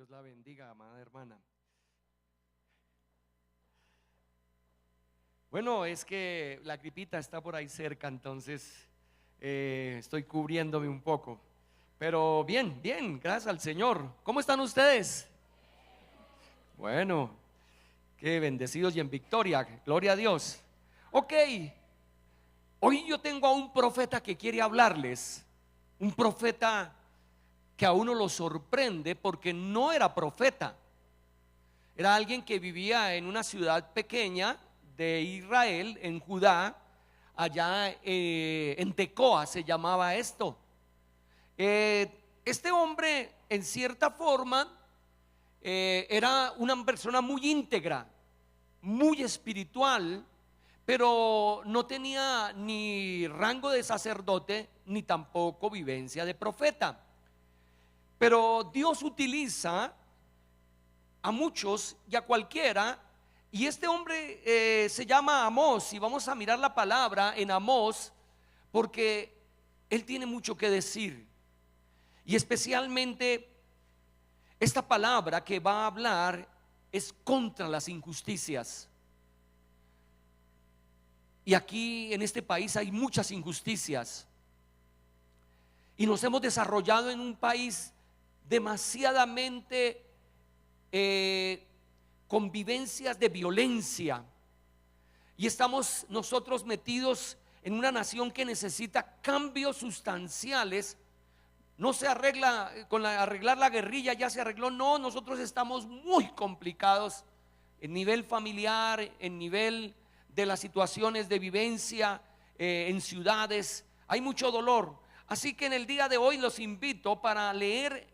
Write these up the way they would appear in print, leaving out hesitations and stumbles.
Dios la bendiga, amada hermana. Bueno, es que la gripita está por ahí cerca, entonces estoy cubriéndome un poco. Pero bien, bien, gracias al Señor. ¿Cómo están ustedes? Bueno, qué bendecidos y en victoria, gloria a Dios. Ok, hoy yo tengo a un profeta que quiere hablarles. Un profeta que a uno lo sorprende porque no era profeta. Era alguien que vivía en una ciudad pequeña de Israel, en Judá, allá en Tecoa se llamaba esto. Este hombre, en cierta forma, era una persona muy íntegra, muy espiritual, pero no tenía ni rango de sacerdote, ni tampoco vivencia de profeta. Pero Dios utiliza a muchos y a cualquiera. Y este hombre se llama Amós, y vamos a mirar la palabra en Amós porque él tiene mucho que decir. Y especialmente esta palabra que va a hablar es contra las injusticias. Y aquí en este país hay muchas injusticias. Y nos hemos desarrollado en un país demasiadamente con vivencias de violencia, y estamos nosotros metidos en una nación que necesita cambios sustanciales. No se arregla con arreglar la guerrilla, ya se arregló. No, nosotros estamos muy complicados en nivel familiar, en nivel de las situaciones de vivencia en ciudades. Hay mucho dolor. Así que en el día de hoy los invito para leer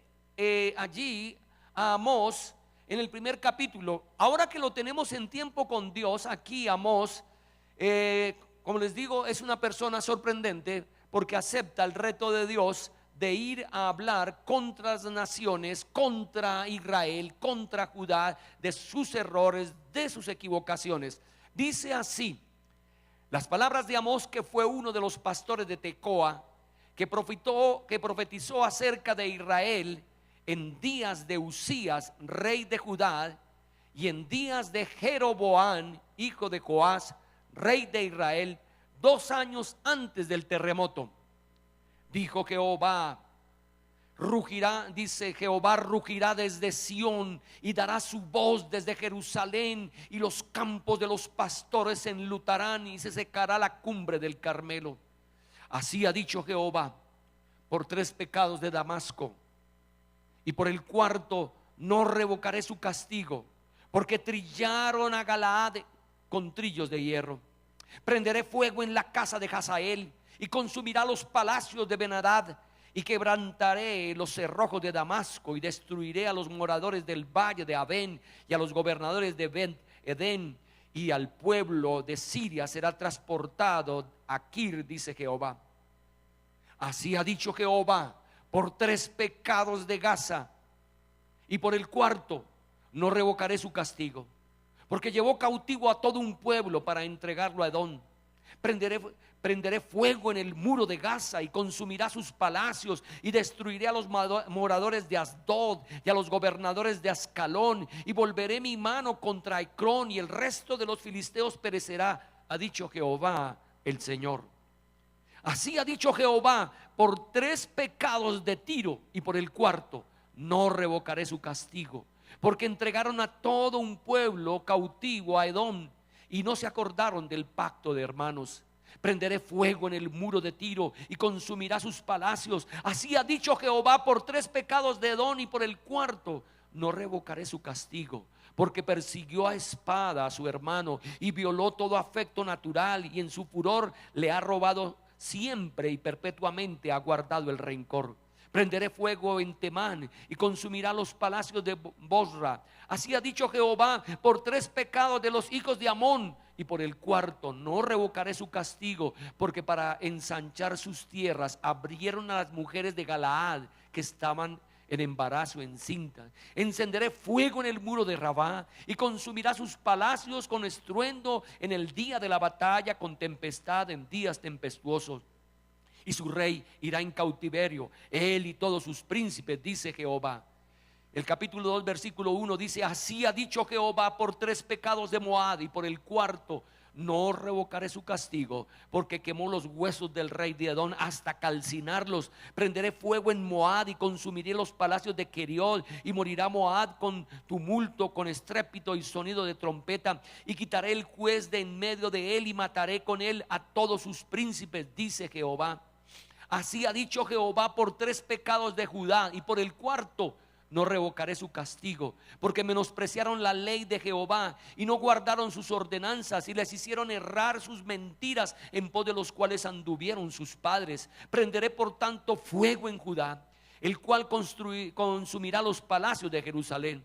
allí a Amós en el primer capítulo. Ahora que lo tenemos en tiempo con Dios, aquí Amós, como les digo, es una persona sorprendente porque acepta el reto de Dios de ir a hablar contra las naciones, contra Israel, contra Judá, de sus errores, de sus equivocaciones. Dice así las palabras de Amós, que fue uno de los pastores de Tecoa, que profetizó acerca de Israel en días de Usías, rey de Judá, y en días de Jeroboam, hijo de Joás, rey de Israel, 2 años antes del terremoto. Dijo Jehová, rugirá, dice Jehová, rugirá desde Sión y dará su voz desde Jerusalén, y los campos de los pastores se enlutarán y se secará la cumbre del Carmelo. Así ha dicho Jehová: por 3 pecados de Damasco, y por el 4 no revocaré su castigo, porque trillaron a Galaad con trillos de hierro. Prenderé fuego en la casa de Hazael, y consumirá los palacios de Ben-Hadad, y quebrantaré los cerrojos de Damasco, y destruiré a los moradores del valle de Abén, y a los gobernadores de Ben-Edén, y al pueblo de Siria será transportado a Kir, dice Jehová. Así ha dicho Jehová: por 3 pecados de Gaza, y por el 4 no revocaré su castigo, porque llevó cautivo a todo un pueblo para entregarlo a Edom. Prenderé fuego en el muro de Gaza, y consumirá sus palacios, y destruiré a los moradores de Asdod y a los gobernadores de Ascalón, y volveré mi mano contra Ecrón, y el resto de los filisteos perecerá, ha dicho Jehová el Señor. Así ha dicho Jehová: por 3 pecados de Tiro, y por el 4 no revocaré su castigo, porque entregaron a todo un pueblo cautivo a Edom, y no se acordaron del pacto de hermanos. Prenderé fuego en el muro de Tiro, y consumirá sus palacios. Así ha dicho Jehová: por 3 pecados de Edom, y por el 4 no revocaré su castigo, porque persiguió a espada a su hermano, y violó todo afecto natural, y en su furor le ha robado. Siempre y perpetuamente ha guardado el rencor. Prenderé fuego en Temán, y consumirá los palacios de Bosra. Así ha dicho Jehová: por 3 pecados de los hijos de Amón, y por el 4 no revocaré su castigo, porque para ensanchar sus tierras abrieron a las mujeres de Galaad que estaban en embarazo, encinta. Encenderé fuego en el muro de Rabá, y consumirá sus palacios con estruendo en el día de la batalla, con tempestad en días tempestuosos. Y su rey irá en cautiverio, él y todos sus príncipes, dice Jehová. El capítulo 2 versículo 1 dice: así ha dicho Jehová, por 3 pecados de Moab y por el cuarto no revocaré su castigo, porque quemó los huesos del rey de Edom hasta calcinarlos. Prenderé fuego en Moab y consumiré los palacios de Queriot, y morirá Moab con tumulto, con estrépito y sonido de trompeta, y quitaré el juez de en medio de él y mataré con él a todos sus príncipes, dice Jehová. Así ha dicho Jehová, por 3 pecados de Judá y por el cuarto no revocaré su castigo, porque menospreciaron la ley de Jehová y no guardaron sus ordenanzas, y les hicieron errar sus mentiras, en pos de los cuales anduvieron sus padres. Prenderé por tanto fuego en Judá, el cual consumirá los palacios de Jerusalén.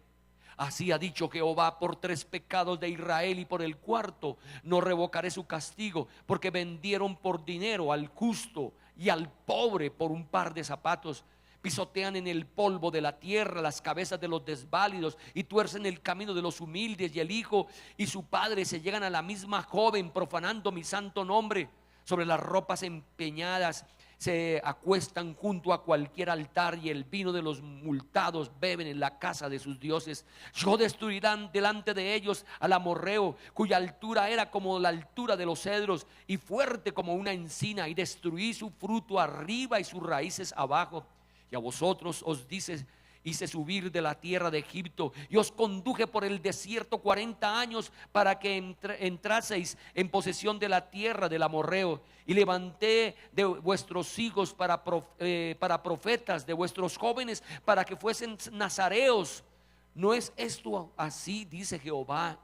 Así ha dicho Jehová, por 3 pecados de Israel y por el cuarto no revocaré su castigo, porque vendieron por dinero al justo y al pobre por un par de zapatos. Pisotean en el polvo de la tierra las cabezas de los desválidos, y tuercen el camino de los humildes, y el hijo y su padre se llegan a la misma joven, profanando mi santo nombre. Sobre las ropas empeñadas se acuestan junto a cualquier altar, y el vino de los multados beben en la casa de sus dioses. Yo destruirán delante de ellos al amorreo, cuya altura era como la altura de los cedros, y fuerte como una encina, y destruí su fruto arriba y sus raíces abajo. Y a vosotros os hice subir de la tierra de Egipto, y os conduje por el desierto 40 años para que entraseis en posesión de la tierra del amorreo. Y levanté de vuestros hijos para profetas, de vuestros jóvenes para que fuesen nazareos. ¿No es esto así, dice Jehová,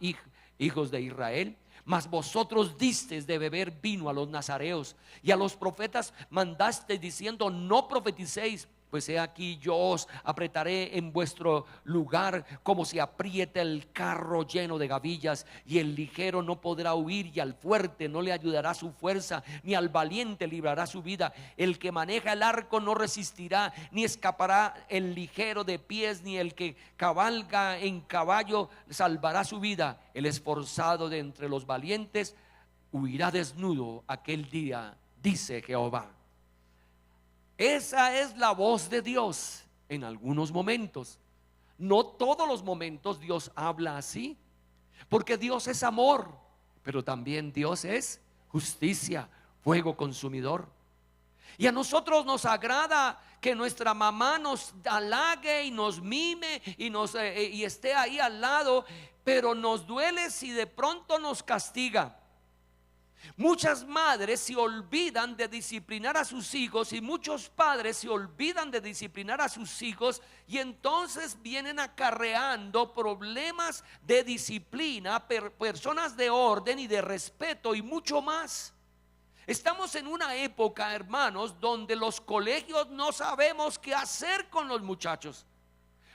hijos de Israel? Mas vosotros disteis de beber vino a los nazareos, y a los profetas mandasteis diciendo: no profeticéis. Pues he aquí, yo os apretaré en vuestro lugar como se aprieta el carro lleno de gavillas, y el ligero no podrá huir, y al fuerte no le ayudará su fuerza, ni al valiente librará su vida. El que maneja el arco no resistirá, ni escapará el ligero de pies, ni el que cabalga en caballo salvará su vida. El esforzado de entre los valientes huirá desnudo aquel día, dice Jehová. Esa es la voz de Dios en algunos momentos. No todos los momentos Dios habla así, porque Dios es amor, pero también Dios es justicia, fuego consumidor. Y a nosotros nos agrada que nuestra mamá nos halague y nos mime y esté ahí al lado, pero nos duele si de pronto nos castiga. Muchas madres se olvidan de disciplinar a sus hijos, y muchos padres se olvidan de disciplinar a sus hijos, y entonces vienen acarreando problemas de disciplina, personas de orden y de respeto y mucho más. Estamos en una época, hermanos, donde los colegios no sabemos qué hacer con los muchachos.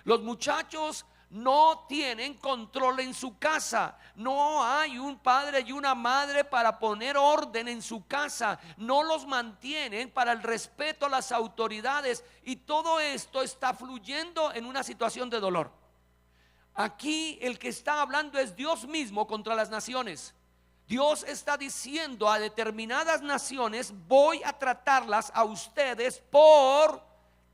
Los muchachos no tienen control en su casa. No hay un padre y una madre para poner orden en su casa. No los mantienen para el respeto a las autoridades, y todo esto está fluyendo en una situación de dolor. Aquí el que está hablando es Dios mismo contra las naciones. Dios está diciendo a determinadas naciones: voy a tratarlas a ustedes por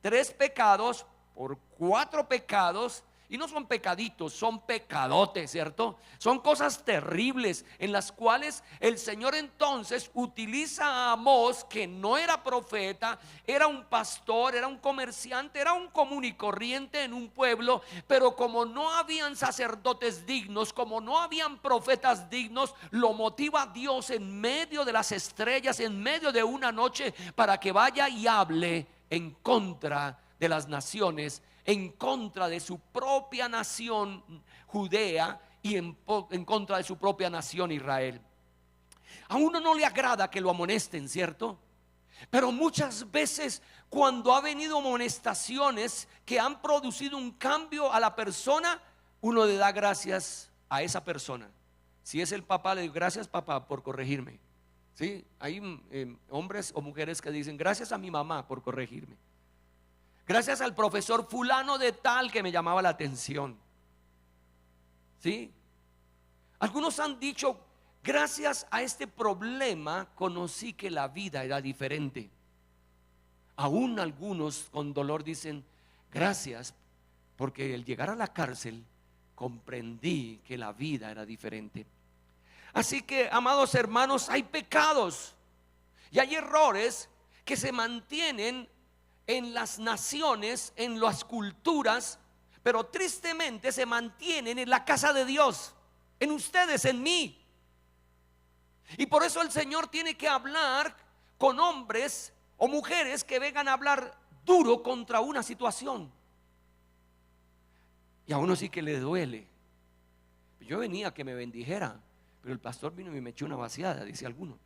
3 pecados, por 4 pecados. Y no son pecaditos, son pecadotes, ¿cierto? Son cosas terribles en las cuales el Señor entonces utiliza a Amós, que no era profeta, era un pastor, era un comerciante, era un común y corriente en un pueblo. Pero como no habían sacerdotes dignos, como no habían profetas dignos, lo motiva Dios en medio de las estrellas, en medio de una noche, para que vaya y hable en contra de las naciones, en contra de su propia nación Judea, y en contra de su propia nación Israel. A uno no le agrada que lo amonesten, ¿cierto? Pero muchas veces, cuando ha venido amonestaciones que han producido un cambio a la persona, uno le da gracias a esa persona. Si es el papá, le digo: gracias, papá, por corregirme. ¿Sí? Hay hombres o mujeres que dicen: gracias a mi mamá por corregirme. Gracias al profesor fulano de tal que me llamaba la atención. ¿Sí? Algunos han dicho: gracias a este problema conocí que la vida era diferente. Aún algunos con dolor dicen: gracias porque al llegar a la cárcel comprendí que la vida era diferente. Así que, amados hermanos, hay pecados y hay errores que se mantienen en las naciones, en las culturas, pero tristemente se mantienen en la casa de Dios, en ustedes, en mí. Y por eso el Señor tiene que hablar con hombres o mujeres que vengan a hablar duro contra una situación. Y a uno sí que le duele. Yo venía a que me bendijera, pero el pastor vino y me echó una vaciada, dice alguno.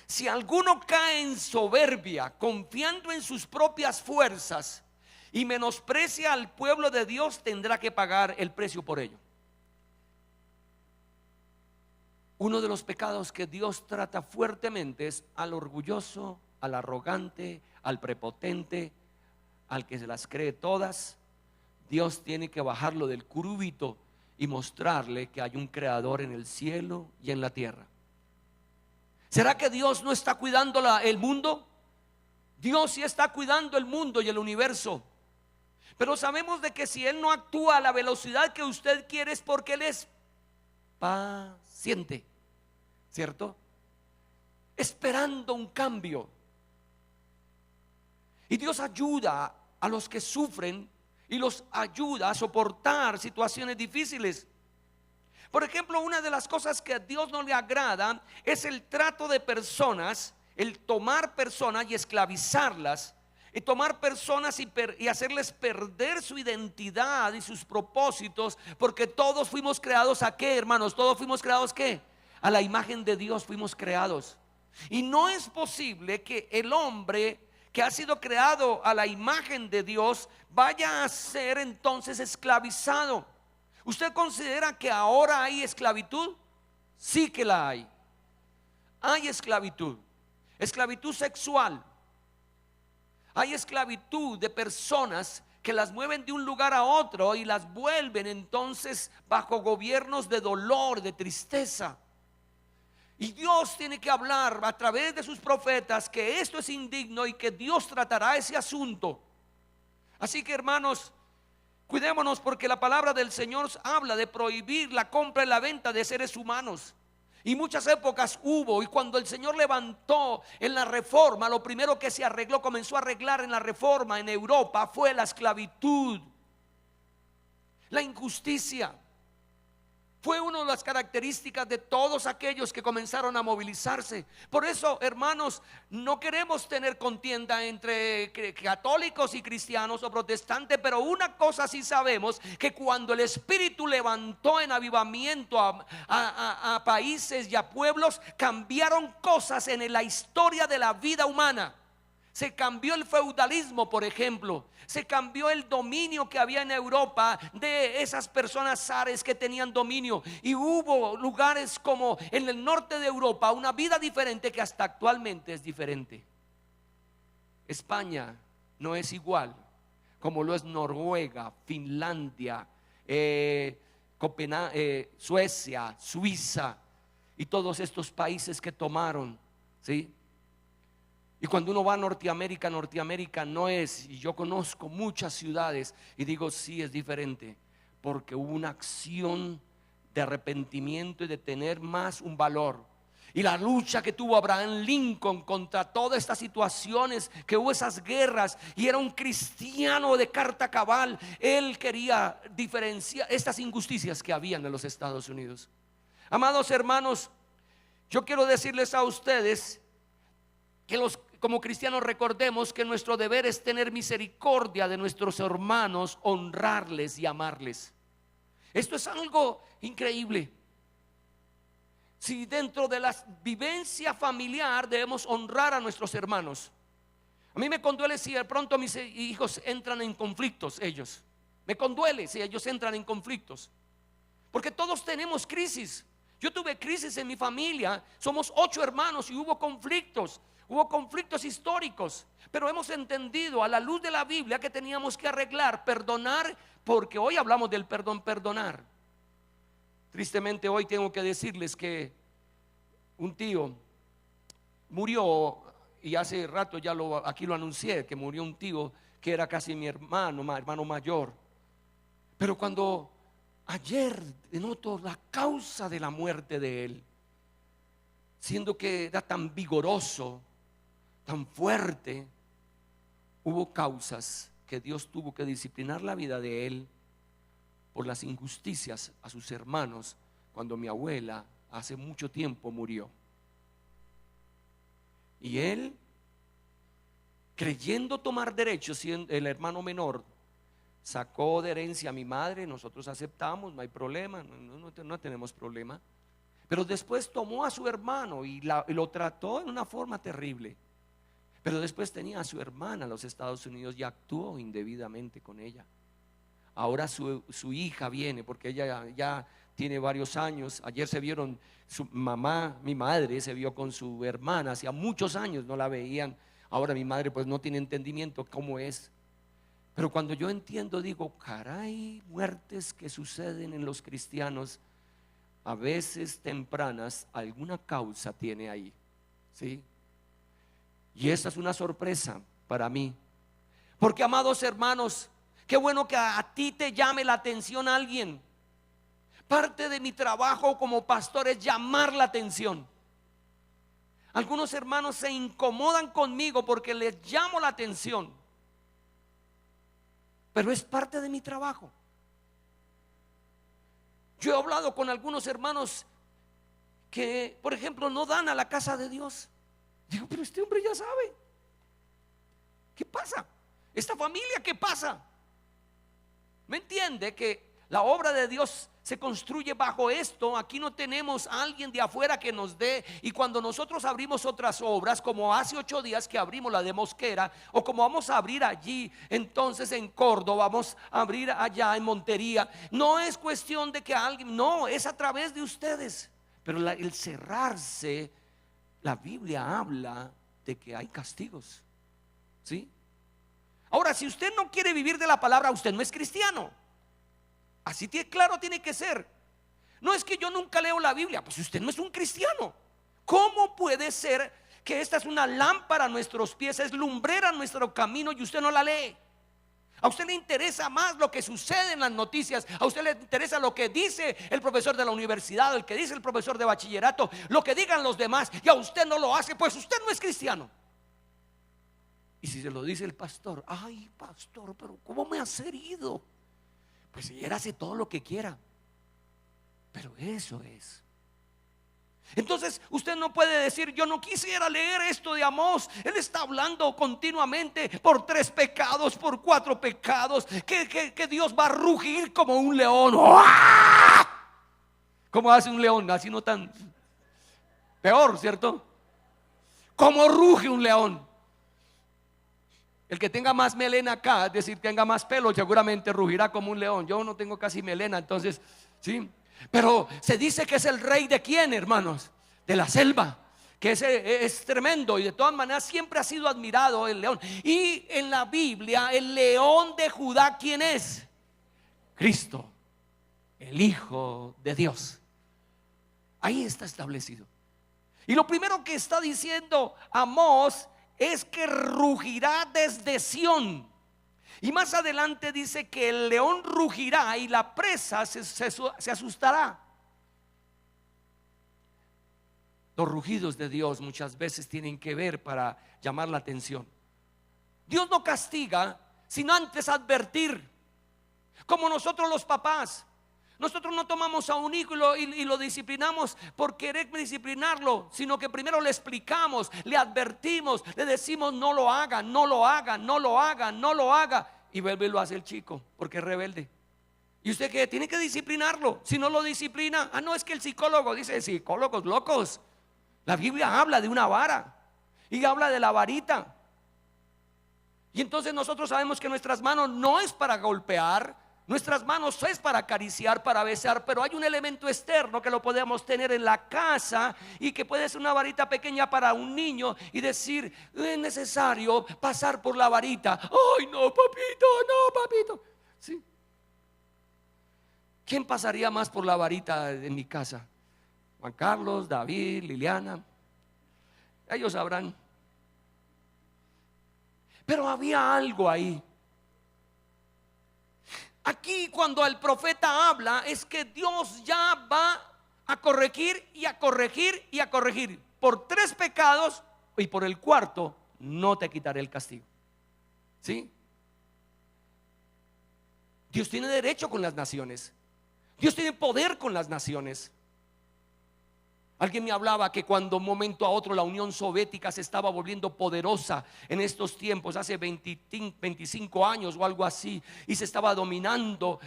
Si alguno cae en soberbia, confiando en sus propias fuerzas, y menosprecia al pueblo de Dios, tendrá que pagar el precio por ello. Uno de los pecados que Dios trata fuertemente es al orgulloso, al arrogante, al prepotente, al que se las cree todas. Dios tiene que bajarlo del curubito y mostrarle que hay un creador en el cielo y en la tierra. ¿Será que Dios no está cuidando el mundo? Dios sí está cuidando el mundo y el universo. Pero sabemos de que si Él no actúa a la velocidad que usted quiere, es porque Él es paciente, ¿cierto? Esperando un cambio. Y Dios ayuda a los que sufren y los ayuda a soportar situaciones difíciles. Por ejemplo, una de las cosas que a Dios no le agrada es el trato de personas, el tomar personas y esclavizarlas, y tomar personas y hacerles perder su identidad y sus propósitos, porque todos fuimos creados ¿a qué, hermanos? Todos fuimos creados ¿qué? A la imagen de Dios fuimos creados. Y no es posible que el hombre que ha sido creado a la imagen de Dios vaya a ser entonces esclavizado. ¿Usted considera que ahora hay esclavitud? Sí que la hay. Hay esclavitud. Esclavitud sexual. Hay esclavitud de personas que las mueven de un lugar a otro y las vuelven entonces bajo gobiernos de dolor, de tristeza. Y Dios tiene que hablar a través de sus profetas que esto es indigno y que Dios tratará ese asunto. Así que, hermanos, cuidémonos, porque la palabra del Señor habla de prohibir la compra y la venta de seres humanos. Y muchas épocas hubo, y cuando el Señor levantó en la reforma, lo primero que se arregló, comenzó a arreglar en la reforma en Europa, fue la esclavitud, la injusticia. Fue una de las características de todos aquellos que comenzaron a movilizarse. Por eso, hermanos, no queremos tener contienda entre católicos y cristianos o protestantes, pero una cosa sí sabemos, que cuando el Espíritu levantó en avivamiento a países y a pueblos, cambiaron cosas en la historia de la vida humana. Se cambió el feudalismo, por ejemplo. Se cambió el dominio que había en Europa de esas personas zares que tenían dominio. Y hubo lugares como en el norte de Europa, una vida diferente que hasta actualmente es diferente. España no es igual como lo es Noruega, Finlandia, Suecia, Suiza y todos estos países que tomaron, ¿sí? Y cuando uno va a Norteamérica, Norteamérica no es, y yo conozco muchas ciudades y digo sí es diferente, porque hubo una acción de arrepentimiento y de tener más un valor. Y la lucha que tuvo Abraham Lincoln contra todas estas situaciones, que hubo esas guerras, y era un cristiano de carta cabal. Él quería diferenciar estas injusticias que habían en los Estados Unidos. Amados hermanos, yo quiero decirles a ustedes que como cristianos recordemos que nuestro deber es tener misericordia de nuestros hermanos, honrarles y amarles. Esto es algo increíble. Si dentro de la vivencia familiar debemos honrar a nuestros hermanos. A mí me conduele si de pronto mis hijos entran en conflictos, ellos. Me conduele si ellos entran en conflictos, porque todos tenemos crisis. Yo tuve crisis en mi familia. Somos 8 hermanos y hubo conflictos históricos, pero hemos entendido a la luz de la Biblia que teníamos que arreglar, perdonar, porque hoy hablamos del perdonar. Tristemente hoy tengo que decirles que un tío murió, y hace rato aquí lo anuncié, que murió un tío que era casi mi hermano mayor. Pero cuando ayer denoto la causa de la muerte de él, siendo que era tan vigoroso, tan fuerte, hubo causas que Dios tuvo que disciplinar la vida de él por las injusticias a sus hermanos cuando mi abuela hace mucho tiempo murió. Y él, creyendo tomar derechos, siendo el hermano menor, sacó de herencia a mi madre. Nosotros aceptamos, no hay problema, no tenemos problema. Pero después tomó a su hermano y lo trató en una forma terrible. Pero después tenía a su hermana en los Estados Unidos y actuó indebidamente con ella. Ahora su hija viene, porque ella ya tiene varios años. Ayer se vieron, su mamá, mi madre se vio con su hermana, hacía muchos años no la veían. Ahora mi madre pues no tiene entendimiento cómo es. Pero cuando yo entiendo, digo, caray, muertes que suceden en los cristianos, a veces tempranas, alguna causa tiene ahí, ¿sí? Y esa es una sorpresa para mí, porque, amados hermanos, qué bueno que a ti te llame la atención alguien. Parte de mi trabajo como pastor es llamar la atención. Algunos hermanos se incomodan conmigo porque les llamo la atención, pero es parte de mi trabajo. Yo he hablado con algunos hermanos que, por ejemplo, no dan a la casa de Dios. Digo, pero este hombre ya sabe. ¿Qué pasa? Esta familia, ¿qué pasa? ¿Me entiende que la obra de Dios se construye bajo esto? Aquí no tenemos a alguien de afuera que nos dé. Y cuando nosotros abrimos otras obras, como hace 8 días que abrimos la de Mosquera, o como vamos a abrir allí, entonces en Córdoba, vamos a abrir allá en Montería, no es cuestión de que alguien, no, es a través de ustedes. Pero el cerrarse, la Biblia habla de que hay castigos, ¿sí? Ahora, si usted no quiere vivir de la palabra, usted no es cristiano. Así claro tiene que ser. No es que yo nunca leo la Biblia, pues usted no es un cristiano. ¿Cómo puede ser que esta es una lámpara a nuestros pies, es lumbrera a nuestro camino, y usted no la lee? A usted le interesa más lo que sucede en las noticias. A usted le interesa lo que dice el profesor de la universidad, el que dice el profesor de bachillerato, lo que digan los demás, y a usted no lo hace, pues usted no es cristiano. Y si se lo dice el pastor, ay pastor, pero ¿cómo me has herido? Pues si él hace todo lo que quiera, pero eso es. Entonces usted no puede decir, yo no quisiera leer esto de Amós. Él está hablando continuamente por 3 pecados, por 4 pecados, que Dios va a rugir como un león. ¡Ah! ¿Cómo hace un león? Así no tan peor, ¿cierto? ¿Cómo ruge un león? El que tenga más melena acá, es decir, tenga más pelo, seguramente rugirá como un león. Yo no tengo casi melena, entonces, sí. Pero se dice que es el rey de quién, hermanos, de la selva, que es tremendo, y de todas maneras siempre ha sido admirado el león. Y en la Biblia, el león de Judá, ¿quién es? Cristo, el Hijo de Dios. Ahí está establecido. Y lo primero que está diciendo Amós es que rugirá desde Sión. Y más adelante dice que el león rugirá y la presa se asustará. Los rugidos de Dios muchas veces tienen que ver para llamar la atención. Dios no castiga sino antes advertir. Como nosotros los papás, nosotros no tomamos a un hijo y lo disciplinamos por querer disciplinarlo, sino que primero le explicamos, le advertimos, le decimos no lo haga, no lo haga, no lo haga, no lo haga. Y vuelve y lo hace el chico porque es rebelde. ¿Y usted qué? Tiene que disciplinarlo. Si no lo disciplina, no, es que el psicólogo dice, psicólogos locos. La Biblia habla de una vara y habla de la varita. Y entonces nosotros sabemos que nuestras manos no es para golpear, nuestras manos es para acariciar, para besar, pero hay un elemento externo que lo podemos tener en la casa y que puede ser una varita pequeña para un niño y decir, es necesario pasar por la varita. Ay, no, papito, no, papito. ¿Sí? ¿Quién pasaría más por la varita en mi casa? Juan Carlos, David, Liliana. Ellos sabrán. Pero había algo ahí. Aquí cuando el profeta habla es que Dios ya va a corregir y a corregir y a corregir por 3 pecados, y por el cuarto no te quitaré el castigo. ¿Sí? Dios tiene derecho con las naciones. Dios tiene poder con las naciones. Alguien me hablaba que cuando un momento a otro la Unión Soviética se estaba volviendo poderosa en estos tiempos, hace 25 años o algo así, y se estaba dominando,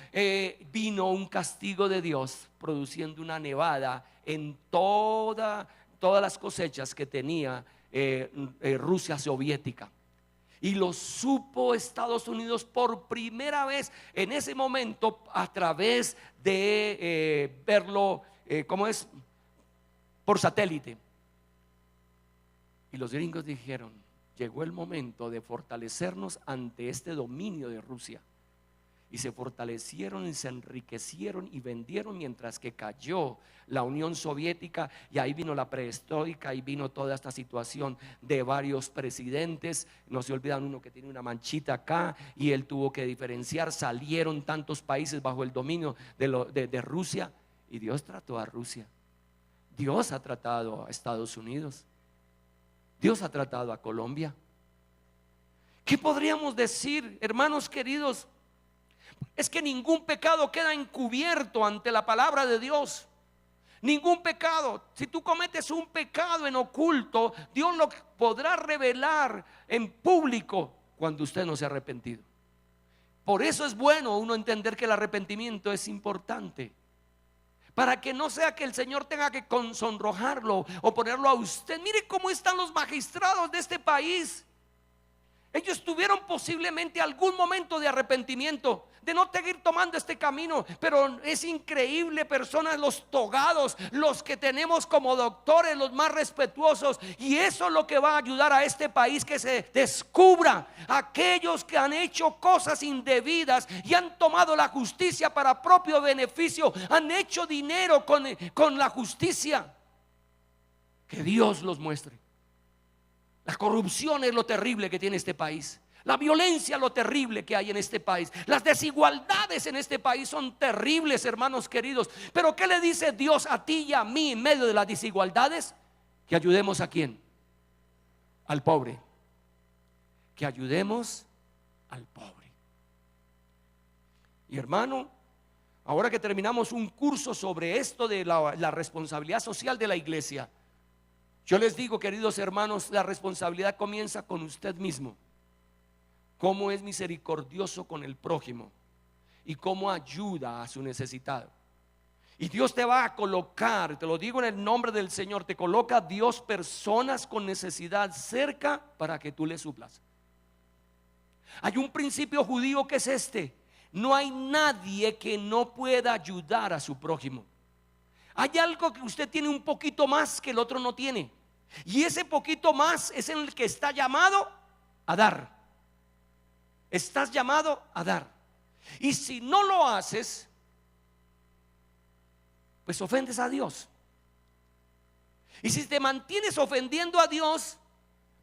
vino un castigo de Dios produciendo una nevada en todas las cosechas que tenía Rusia soviética. Y lo supo Estados Unidos por primera vez en ese momento a través de verlo, ¿cómo es? Por satélite. Y los gringos dijeron: llegó el momento de fortalecernos ante este dominio de Rusia. Y se fortalecieron y se enriquecieron y vendieron, mientras que cayó la Unión Soviética. Y ahí vino la prehistórica, y vino toda esta situación de varios presidentes. No se olvidan uno que tiene una manchita acá, y él tuvo que diferenciar. Salieron tantos países bajo el dominio de Rusia. Y Dios trató a Rusia. Dios ha tratado a Estados Unidos. Dios ha tratado a Colombia. ¿Qué podríamos decir, hermanos queridos? Es que ningún pecado queda encubierto ante la palabra de Dios. Ningún pecado. Si tú cometes un pecado en oculto, Dios lo podrá revelar en público cuando usted no se ha arrepentido. Por eso es bueno uno entender que el arrepentimiento es importante, para que no sea que el Señor tenga que sonrojarlo o ponerlo a usted. Mire cómo están los magistrados de este país. Ellos tuvieron posiblemente algún momento de arrepentimiento, de no seguir tomando este camino, pero es increíble, personas, los togados, los que tenemos como doctores, los más respetuosos, y eso es lo que va a ayudar a este país, que se descubra aquellos que han hecho cosas indebidas y han tomado la justicia para propio beneficio, han hecho dinero con la justicia. Que Dios los muestre. La corrupción es lo terrible que tiene este país. La violencia es lo terrible que hay en este país. Las desigualdades en este país son terribles, hermanos queridos. Pero ¿qué le dice Dios a ti y a mí en medio de las desigualdades? Que ayudemos ¿a quién? Al pobre. Que ayudemos al pobre. Y hermano, ahora que terminamos un curso sobre esto de la responsabilidad social de la iglesia, yo les digo, queridos hermanos, la responsabilidad comienza con usted mismo. Cómo es misericordioso con el prójimo y cómo ayuda a su necesitado. Y Dios te va a colocar, te lo digo en el nombre del Señor, te coloca Dios personas con necesidad cerca para que tú le suplas. Hay un principio judío que es este: no hay nadie que no pueda ayudar a su prójimo. Hay algo que usted tiene un poquito más que el otro no tiene, y ese poquito más es en el que está llamado a dar. Estás llamado a dar. Y si no lo haces, pues ofendes a Dios. Y si te mantienes ofendiendo a Dios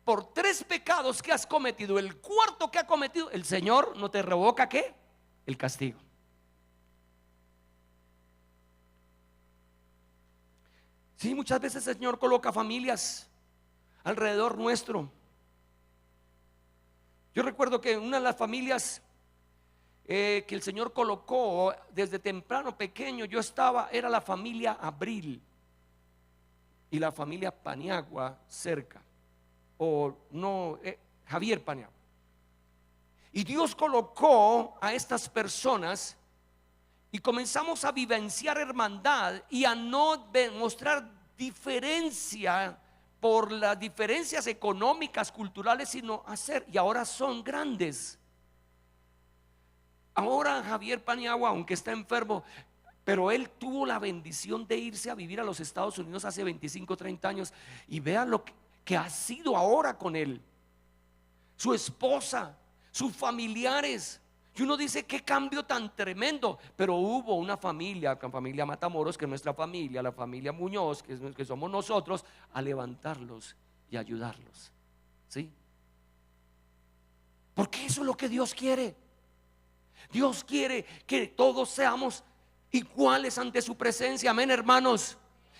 por 3 pecados que has cometido, el cuarto que ha cometido, el Señor no te revoca ¿qué? El castigo. Sí, muchas veces el Señor coloca familias alrededor nuestro. Yo recuerdo que una de las familias que el Señor colocó desde temprano pequeño, yo estaba, era la familia Abril y la familia Paniagua cerca, o no, Javier Paniagua. Y Dios colocó a estas personas y comenzamos a vivenciar hermandad y a no demostrar diferencia por las diferencias económicas, culturales, sino hacer. Y ahora son grandes. Ahora Javier Paniagua, aunque está enfermo, pero él tuvo la bendición de irse a vivir a los Estados Unidos hace 25, 30 años. Y vean lo que ha sido ahora con él. Su esposa, sus familiares. Y uno dice: qué cambio tan tremendo. Pero hubo una familia, la familia Matamoros, que es nuestra familia, la familia Muñoz, que somos nosotros, a levantarlos y ayudarlos. ¿Sí? Porque eso es lo que Dios quiere. Dios quiere que todos seamos iguales ante su presencia. Amén, hermanos.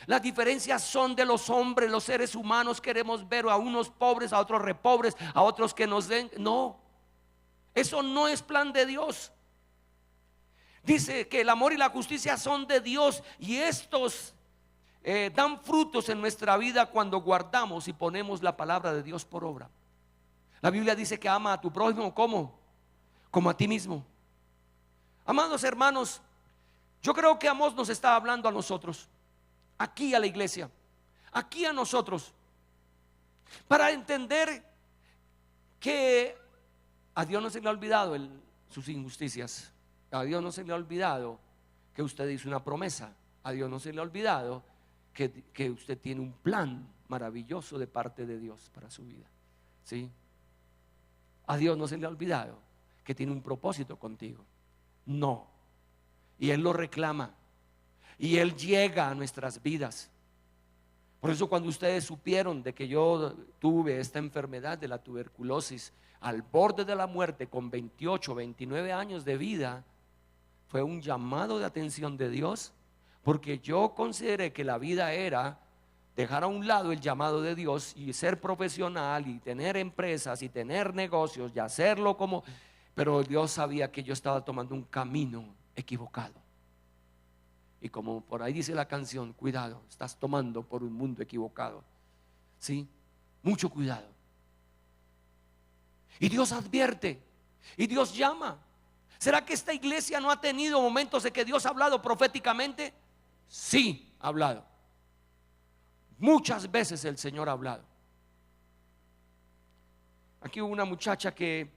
Las diferencias son de los hombres, los seres humanos. Queremos ver a unos pobres, a otros repobres, a otros que nos den. No, eso no es plan de Dios. Dice que el amor y la justicia son de Dios, y estos dan frutos en nuestra vida cuando guardamos y ponemos la palabra de Dios por obra. La Biblia dice que ama a tu prójimo como a ti mismo. Amados hermanos, yo creo que Amós nos está hablando a nosotros, aquí a la iglesia, aquí a nosotros, para entender que a Dios no se le ha olvidado sus injusticias. A Dios no se le ha olvidado que usted hizo una promesa. A Dios no se le ha olvidado que usted tiene un plan maravilloso de parte de Dios para su vida. ¿Sí? A Dios no se le ha olvidado que tiene un propósito contigo. No. Y Él lo reclama. Y Él llega a nuestras vidas. Por eso cuando ustedes supieron de que yo tuve esta enfermedad de la tuberculosis al borde de la muerte con 28, 29 años de vida, fue un llamado de atención de Dios, porque yo consideré que la vida era dejar a un lado el llamado de Dios y ser profesional y tener empresas y tener negocios y hacerlo como, pero Dios sabía que yo estaba tomando un camino equivocado. Y como por ahí dice la canción, cuidado, estás tomando por un mundo equivocado. ¿Sí? Mucho cuidado. Y Dios advierte y Dios llama. ¿Será que esta iglesia no ha tenido momentos de que Dios ha hablado proféticamente? Sí, ha hablado. Muchas veces el Señor ha hablado. Aquí hubo una muchacha que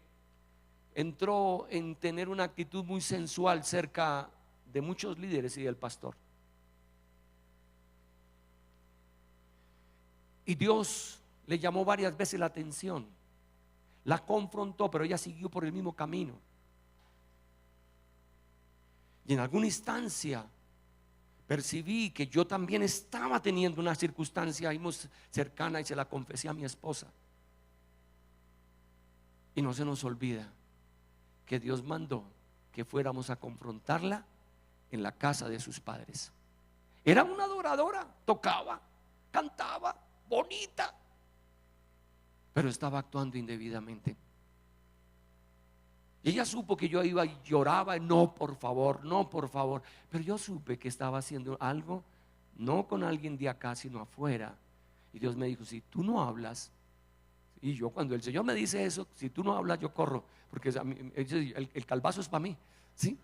entró en tener una actitud muy sensual cerca de muchos líderes y del pastor. Y Dios le llamó varias veces la atención, la confrontó, pero ella siguió por el mismo camino. Y en alguna instancia percibí que yo también estaba teniendo una circunstancia ahí muy cercana, y se la confesé a mi esposa. Y no se nos olvida que Dios mandó que fuéramos a confrontarla en la casa de sus padres. Era una adoradora, tocaba, cantaba, bonita, pero estaba actuando indebidamente. Y ella supo que yo iba y lloraba, no por favor, no por favor. Pero yo supe que estaba haciendo algo, no con alguien de acá, sino afuera. Y Dios me dijo, si tú no hablas, y yo cuando el Señor me dice eso, si tú no hablas yo corro, porque el calvazo es para mí. ¿Sí?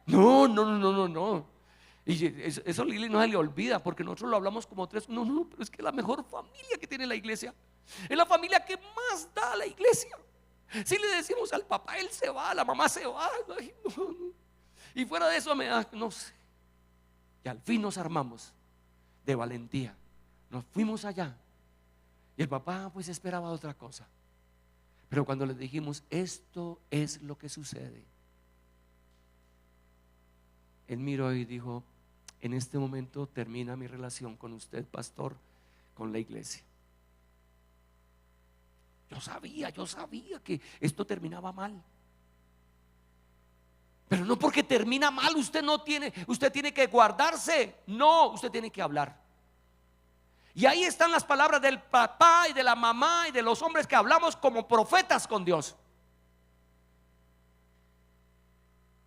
No. Y eso Lili no se le olvida, porque nosotros lo hablamos como tres. No, pero es que la mejor familia que tiene la iglesia es la familia que más da a la iglesia. Si le decimos al papá, él se va, la mamá se va, ay, no. Y fuera de eso me da, no sé. Y al fin nos armamos de valentía, nos fuimos allá. Y el papá pues esperaba otra cosa. Pero cuando le dijimos, esto es lo que sucede, él miró y dijo, en este momento termina mi relación con usted, pastor, con la iglesia. Yo sabía que esto terminaba mal. Pero no porque termina mal usted tiene que guardarse. No, usted tiene que hablar. Y ahí están las palabras del papá y de la mamá y de los hombres que hablamos como profetas con Dios.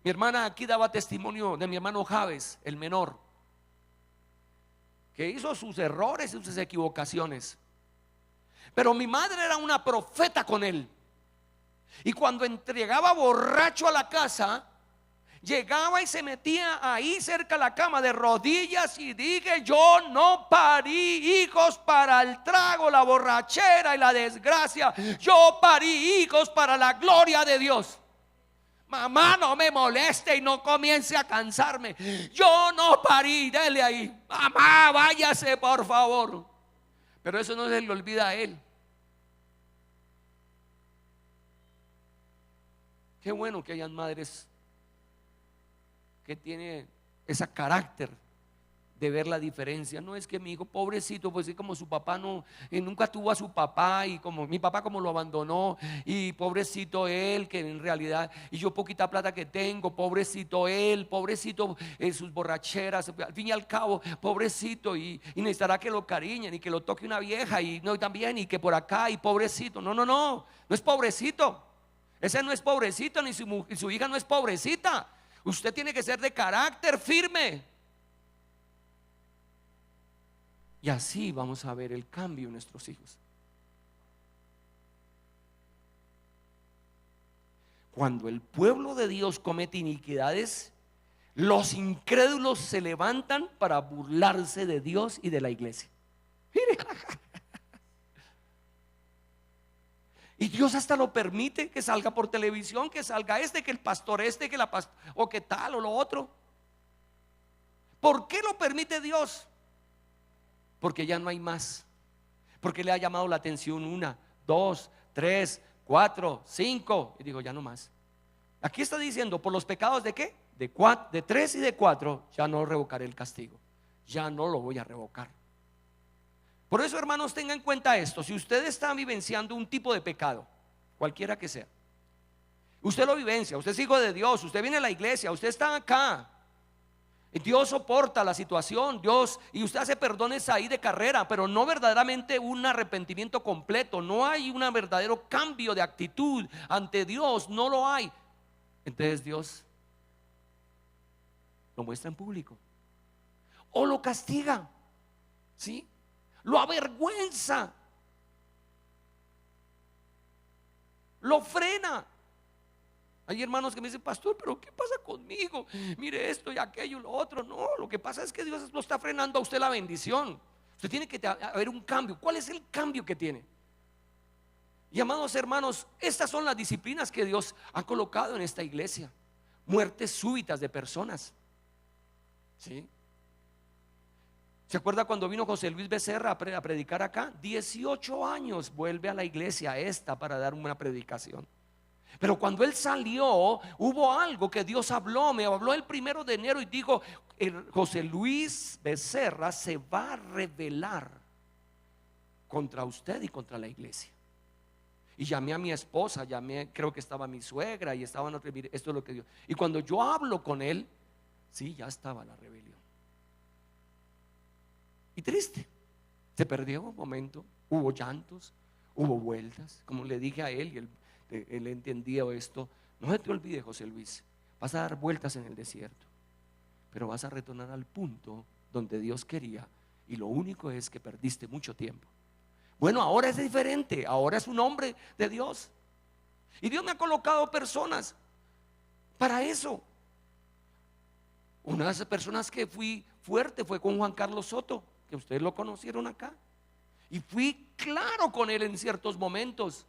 Mi hermana aquí daba testimonio de mi hermano Javes, el menor, que hizo sus errores y sus equivocaciones. Pero mi madre era una profeta con él. Y cuando entregaba borracho a la casa, llegaba y se metía ahí cerca de la cama de rodillas y dije, yo no parí hijos para el trago, la borrachera y la desgracia. Yo parí hijos para la gloria de Dios. Mamá, no me moleste y no comience a cansarme. Yo no parí, dele ahí. Mamá, váyase por favor. Pero eso no se le olvida a él. Qué bueno que hayan madres que tienen ese carácter de ver la diferencia. No es que mi hijo pobrecito, pues sí, como su papá no, nunca tuvo a su papá, y como mi papá como lo abandonó, y pobrecito él, que en realidad, y yo poquita plata que tengo, pobrecito él, pobrecito sus borracheras, al fin y al cabo, pobrecito, y necesitará que lo cariñen y que lo toque una vieja, y no, y también, y que por acá, y pobrecito. No, no, no, no es pobrecito. Ese no es pobrecito, ni su hija no es pobrecita. Usted tiene que ser de carácter firme. Y así vamos a ver el cambio en nuestros hijos. Cuando el pueblo de Dios comete iniquidades, los incrédulos se levantan para burlarse de Dios y de la iglesia. Mire. Y Dios hasta lo permite, que salga por televisión, que salga que el pastor que la pastor, o que tal o lo otro. ¿Por qué lo permite Dios? Porque ya no hay más. Porque le ha llamado la atención 1, 2, 3, 4, 5. Y digo, ya no más. Aquí está diciendo, por los pecados de ¿qué? De 3 y de 4, ya no revocaré el castigo. Ya no lo voy a revocar. Por eso, hermanos, tengan en cuenta esto. Si usted está vivenciando un tipo de pecado, cualquiera que sea, usted lo vivencia, usted es hijo de Dios, usted viene a la iglesia, usted está acá, Dios soporta la situación, Dios, y usted hace perdones ahí de carrera, pero no verdaderamente un arrepentimiento completo. No hay un verdadero cambio de actitud ante Dios, no lo hay. Entonces Dios lo muestra en público o lo castiga, ¿sí? Lo avergüenza, lo frena. Hay hermanos que me dicen, pastor, pero ¿qué pasa conmigo? Mire esto y aquello y lo otro. No, lo que pasa es que Dios lo está frenando a usted la bendición. Usted tiene que haber un cambio. ¿Cuál es el cambio que tiene? Y amados hermanos, estas son las disciplinas que Dios ha colocado en esta iglesia. Muertes súbitas de personas, ¿sí? ¿Se acuerda cuando vino José Luis Becerra a predicar acá? 18 años vuelve a la iglesia esta para dar una predicación. Pero cuando él salió, hubo algo que Dios habló. Me habló el 1 de enero y dijo: José Luis Becerra se va a rebelar contra usted y contra la iglesia. Y llamé a mi esposa, creo que estaba mi suegra y estaban otros. Mire, esto es lo que Dios. Y cuando yo hablo con él, sí, ya estaba la rebelión. Y triste, se perdió un momento, hubo llantos, hubo vueltas, como le dije a él, y él entendía esto. No se te olvide, José Luis, vas a dar vueltas en el desierto, pero vas a retornar al punto donde Dios quería, y lo único es que perdiste mucho tiempo. Bueno, ahora es diferente, ahora es un hombre de Dios, y Dios me ha colocado personas para eso. Una de esas personas que fui fuerte fue con Juan Carlos Soto, que ustedes lo conocieron acá, y fui claro con él en ciertos momentos.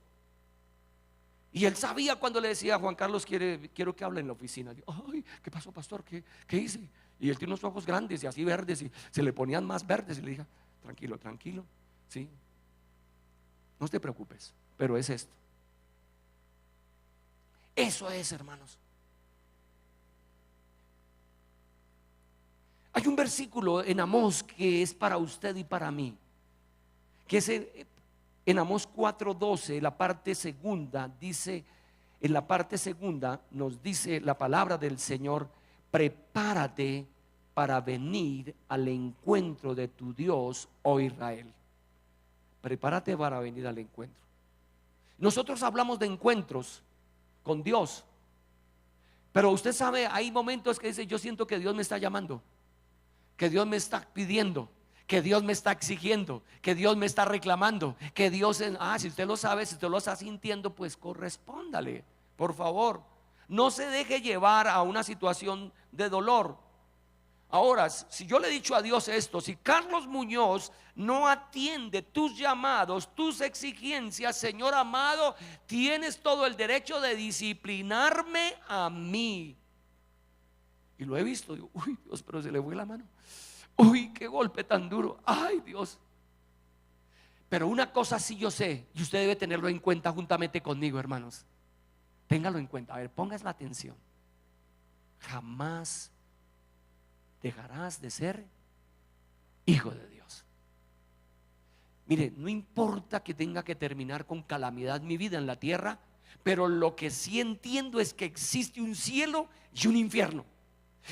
Y él sabía cuando le decía: Juan Carlos, quiero que hable en la oficina. Yo, ay, ¿qué pasó, pastor? ¿Qué hice? Y él tiene unos ojos grandes y así verdes, y se le ponían más verdes, y le dije: tranquilo, tranquilo, ¿sí? No te preocupes, pero es esto. Eso es, hermanos. Hay un versículo en Amós que es para usted y para mí, que es en Amós 4:12, la parte segunda, dice, en la parte segunda nos dice la palabra del Señor: prepárate para venir al encuentro de tu Dios, oh Israel. Prepárate para venir al encuentro. Nosotros hablamos de encuentros con Dios, pero usted sabe, hay momentos que dice: yo siento que Dios me está llamando, que Dios me está pidiendo, que Dios me está exigiendo, que Dios me está reclamando, que Dios, si usted lo sabe, si usted lo está sintiendo, pues correspóndale, por favor. No se deje llevar a una situación de dolor. Ahora, si yo le he dicho a Dios esto: si Carlos Muñoz no atiende tus llamados, tus exigencias, Señor amado, tienes todo el derecho de disciplinarme a mí. Y lo he visto, digo: uy, Dios, pero se le fue la mano. Uy, qué golpe tan duro. Ay, Dios. Pero una cosa sí yo sé, y usted debe tenerlo en cuenta juntamente conmigo, hermanos. Téngalo en cuenta. A ver, pongas la atención. Jamás dejarás de ser hijo de Dios. Mire, no importa que tenga que terminar con calamidad mi vida en la tierra, pero lo que sí entiendo es que existe un cielo y un infierno,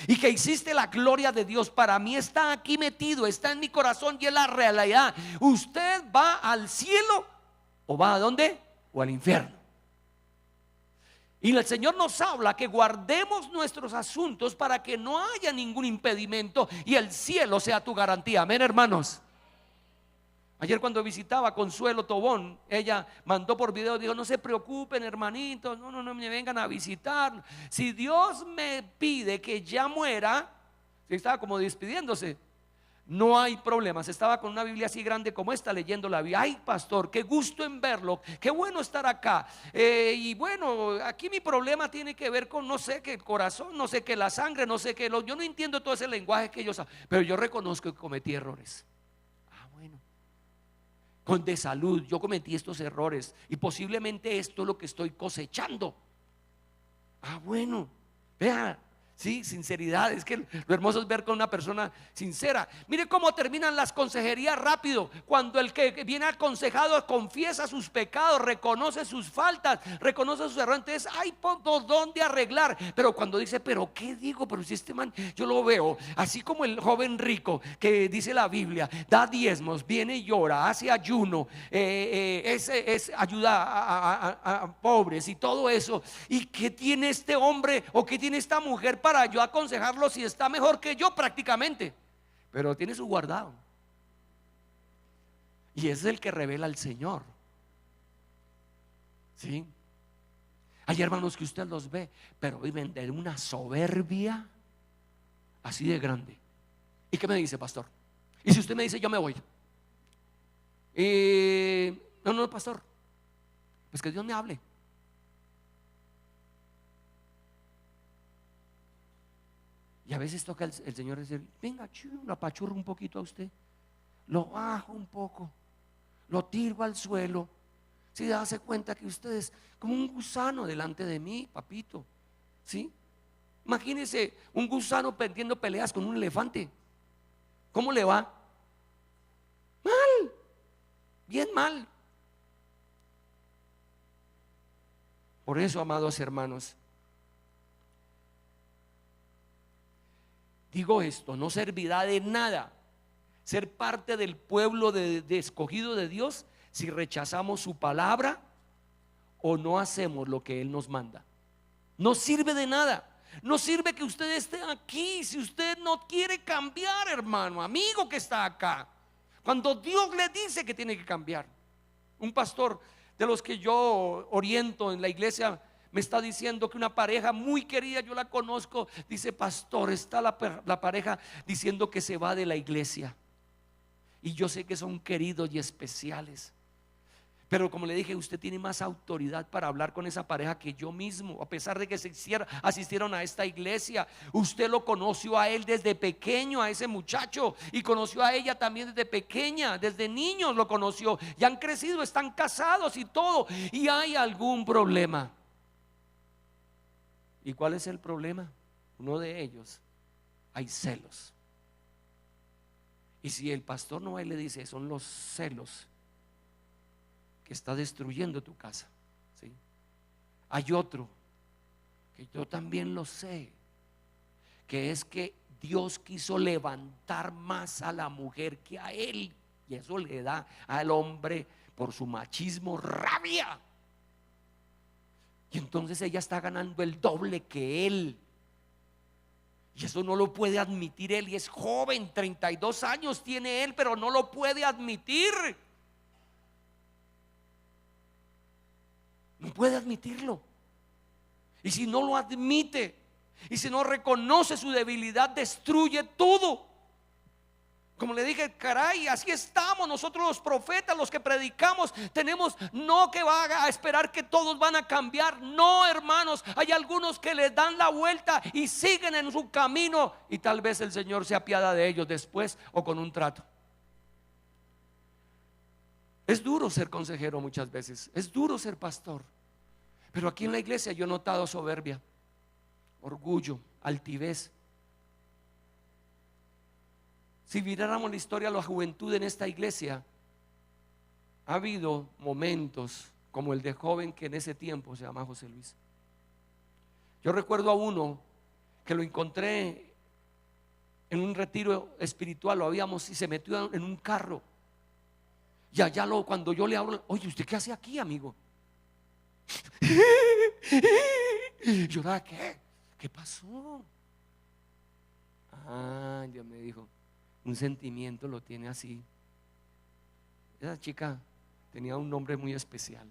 y que existe la gloria de Dios. Para mí está aquí metido, está en mi corazón y es la realidad. Usted va al cielo o va a dónde, o al infierno. Y el Señor nos habla que guardemos nuestros asuntos para que no haya ningún impedimento y el cielo sea tu garantía. Amén, hermanos. Ayer cuando visitaba a Consuelo Tobón, ella mandó por video, dijo: no se preocupen, hermanitos, no me vengan a visitar. Si Dios me pide que ya muera, estaba como despidiéndose, no hay problemas. Estaba con una Biblia así grande como esta, leyendo la Biblia. Ay, pastor, qué gusto en verlo, qué bueno estar acá. Y bueno, aquí mi problema tiene que ver con no sé qué el corazón, no sé qué la sangre, no sé qué yo no entiendo todo ese lenguaje que ellos saben, pero yo reconozco que cometí errores. Bueno, de salud yo cometí estos errores y posiblemente esto es lo que estoy cosechando. Bueno, vea. Sí, sinceridad, es que lo hermoso es ver con una persona sincera. Mire cómo terminan las consejerías rápido. Cuando el que viene aconsejado confiesa sus pecados, reconoce sus faltas, reconoce sus errores, entonces hay por dónde arreglar. Pero cuando dice: pero qué digo, pero si este man, yo lo veo así como el joven rico que dice la Biblia, da diezmos, viene y llora, hace ayuno, ayuda a pobres y todo eso. ¿Y qué tiene este hombre o qué tiene esta mujer para yo aconsejarlo si está mejor que yo prácticamente? Pero tiene su guardado, y es el que revela al Señor. ¿Sí? Hay hermanos que usted los ve, pero viven de una soberbia así de grande. ¿Y qué me dice, pastor? Y si usted me dice: yo me voy, no, pastor, pues que Dios me hable. Y a veces toca el Señor decir: venga, lo apachurro un poquito a usted, lo bajo un poco, lo tiro al suelo. Si darse cuenta que usted es como un gusano delante de mí, papito. ¿Sí? Imagínese un gusano perdiendo peleas con un elefante. ¿Cómo le va? Mal, bien mal. Por eso, amados hermanos, digo esto: no servirá de nada ser parte del pueblo de escogido de Dios si rechazamos su palabra o no hacemos lo que Él nos manda. No sirve de nada. No sirve que usted esté aquí si usted no quiere cambiar, hermano, amigo que está acá, cuando Dios le dice que tiene que cambiar. Un pastor de los que yo oriento en la iglesia me está diciendo que una pareja muy querida, yo la conozco, dice: pastor, está la pareja diciendo que se va de la iglesia, y yo sé que son queridos y especiales, pero como le dije, usted tiene más autoridad para hablar con esa pareja que yo mismo. A pesar de que asistieron a esta iglesia, usted lo conoció a él desde pequeño, a ese muchacho, y conoció a ella también desde pequeña, desde niños lo conoció, y han crecido, están casados y todo, y hay algún problema. ¿Y cuál es el problema? Uno de ellos: hay celos. Y si el pastor no le dice: son los celos que está destruyendo tu casa, ¿sí? Hay otro que yo también lo sé, que es que Dios quiso levantar más a la mujer que a él, y eso le da al hombre, por su machismo, rabia. Y entonces ella está ganando el doble que él, y eso no lo puede admitir él, y es joven, 32 años tiene él, pero no lo puede admitir. No puede admitirlo. Y si no lo admite, y si no reconoce su debilidad, destruye todo. Como le dije, caray, así estamos nosotros los profetas, los que predicamos. Tenemos, no que va a esperar que todos van a cambiar. No, hermanos, hay algunos que les dan la vuelta y siguen en su camino, y tal vez el Señor se apiada de ellos después o con un trato. Es duro ser consejero muchas veces, es duro ser pastor, pero aquí en la iglesia yo he notado soberbia, orgullo, altivez. Si miráramos la historia de la juventud en esta iglesia, ha habido momentos como el de joven que en ese tiempo se llama José Luis. Yo recuerdo a uno que lo encontré en un retiro espiritual, lo habíamos, y se metió en un carro. Y allá cuando yo le hablo, oye, ¿usted qué hace aquí, amigo? Yo, ¿qué? ¿Qué pasó? Ah, Dios me dijo, un sentimiento lo tiene así. Esa chica tenía un nombre muy especial.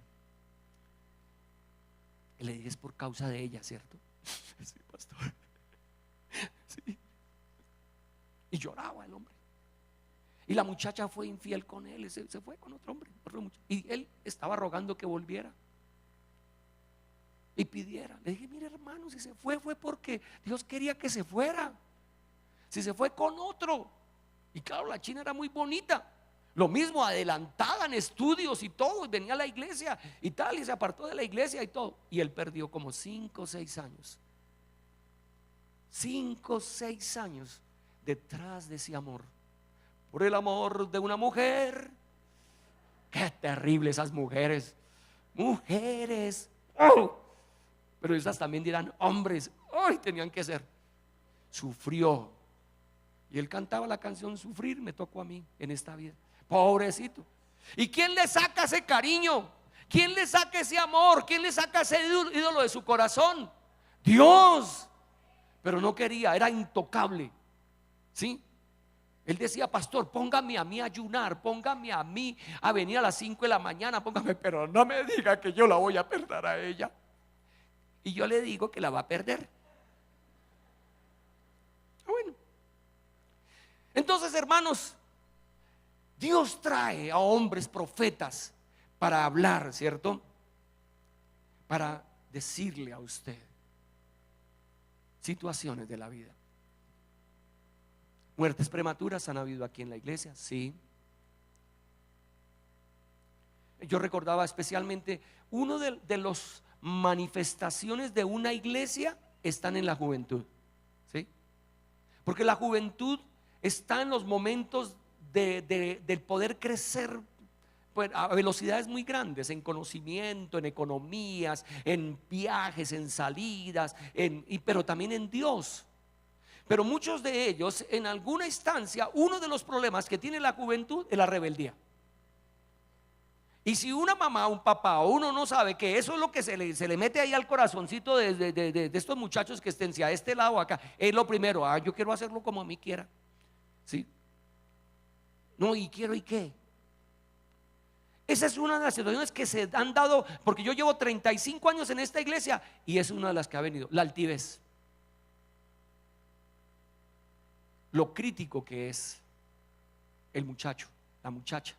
Y le dije, es por causa de ella, ¿cierto? Sí, pastor. Sí. Y lloraba el hombre. Y la muchacha fue infiel con él, se fue con otro hombre, y él estaba rogando que volviera y pidiera. Le dije, mire hermano, si se fue porque Dios quería que se fuera. Si se fue con otro. Y claro, la china era muy bonita, lo mismo, adelantada en estudios y todo, venía a la iglesia y tal, y se apartó de la iglesia y todo. Y él perdió como 5 o 6 años. 5 o 6 años detrás de ese amor, por el amor de una mujer. Qué terrible esas mujeres. Mujeres, oh, pero esas también dirán hombres, hoy tenían que ser. Sufrió. Y él cantaba la canción Sufrir me tocó a mí en esta vida. Pobrecito. ¿Y quién le saca ese cariño? ¿Quién le saca ese amor? ¿Quién le saca ese ídolo de su corazón? Dios. Pero no quería, era intocable. ¿Sí? Él decía, pastor, póngame a mí a ayunar, póngame a mí a venir a las 5 de la mañana, póngame, pero no me diga que yo la voy a perder a ella. Y yo le digo que la va a perder. Bueno, entonces, hermanos, Dios trae a hombres profetas para hablar, ¿cierto? Para decirle a usted situaciones de la vida. Muertes prematuras han habido aquí en la iglesia, sí. Yo recordaba especialmente uno de los manifestaciones de una iglesia están en la juventud, ¿sí? Porque la juventud está en los momentos del poder crecer, pues, a velocidades muy grandes, en conocimiento, en economías, en viajes, en salidas, pero también en Dios. Pero muchos de ellos, en alguna instancia, uno de los problemas que tiene la juventud es la rebeldía. Y si una mamá, un papá o uno no sabe que eso es lo que se le mete ahí al corazoncito de estos muchachos que estén, si a este lado o acá, es lo primero, yo quiero hacerlo como a mí quiera, ¿sí? No, y quiero, ¿y qué? Esa es una de las situaciones que se han dado, porque yo llevo 35 años en esta iglesia y es una de las que ha venido, la altivez. Lo crítico que es el muchacho, la muchacha.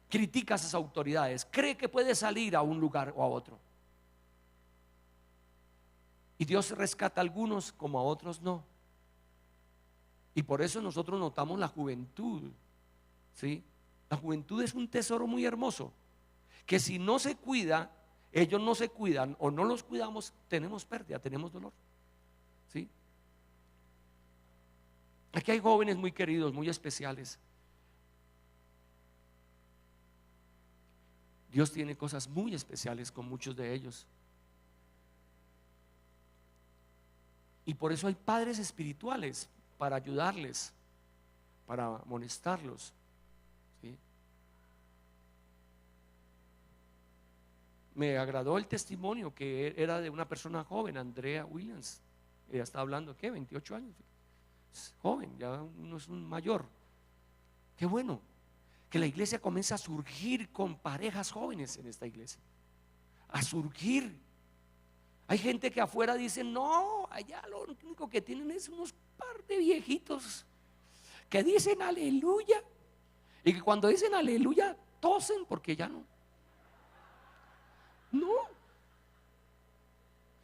Critica a esas autoridades, cree que puede salir a un lugar o a otro. Y Dios rescata a algunos como a otros no. Y por eso nosotros notamos la juventud, ¿sí? La juventud es un tesoro muy hermoso, que si no se cuida, ellos no se cuidan o no los cuidamos, tenemos pérdida, tenemos dolor, ¿sí? Aquí hay jóvenes muy queridos, muy especiales. Dios tiene cosas muy especiales con muchos de ellos. Y por eso hay padres espirituales para ayudarles, para amonestarlos, ¿sí? Me agradó el testimonio que era de una persona joven, Andrea Williams. Ella está hablando, ¿qué? 28 años. Joven, ya no es un mayor. Qué bueno que la iglesia comienza a surgir con parejas jóvenes en esta iglesia. A surgir. Hay gente que afuera dice, no, allá lo único que tienen es unos par de viejitos que dicen aleluya. Y que cuando dicen aleluya tosen porque ya no. No.